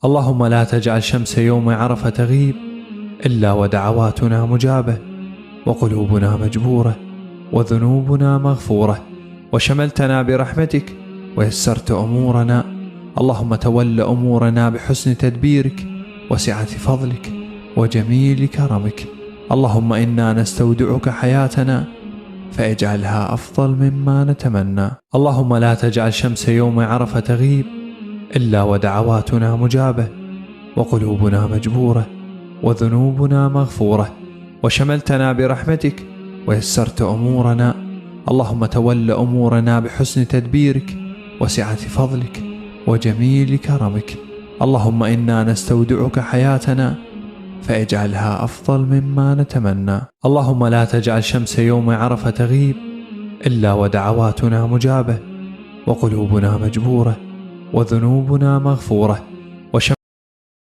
اللهم لا تجعل شمس يوم عرفة تغيب إلا ودعواتنا مجابة، وقلوبنا مجبورة، وذنوبنا مغفورة، وشملتنا برحمتك ويسرت أمورنا. اللهم تول أمورنا بحسن تدبيرك وسعة فضلك وجميل كرمك. اللهم إنا نستودعك حياتنا فاجعلها أفضل مما نتمنى. اللهم لا تجعل شمس يوم عرفة تغيب إلا ودعواتنا مجابة، وقلوبنا مجبورة، وذنوبنا مغفورة، وشملتنا برحمتك ويسرت أمورنا. اللهم تول أمورنا بحسن تدبيرك وسعة فضلك وجميل كرمك. اللهم إنا نستودعك حياتنا فاجعلها أفضل مما نتمنى. اللهم لا تجعل شمس يوم عرفة تغيب إلا ودعواتنا مجابة، وقلوبنا مجبورة، وذنوبنا مغفورة،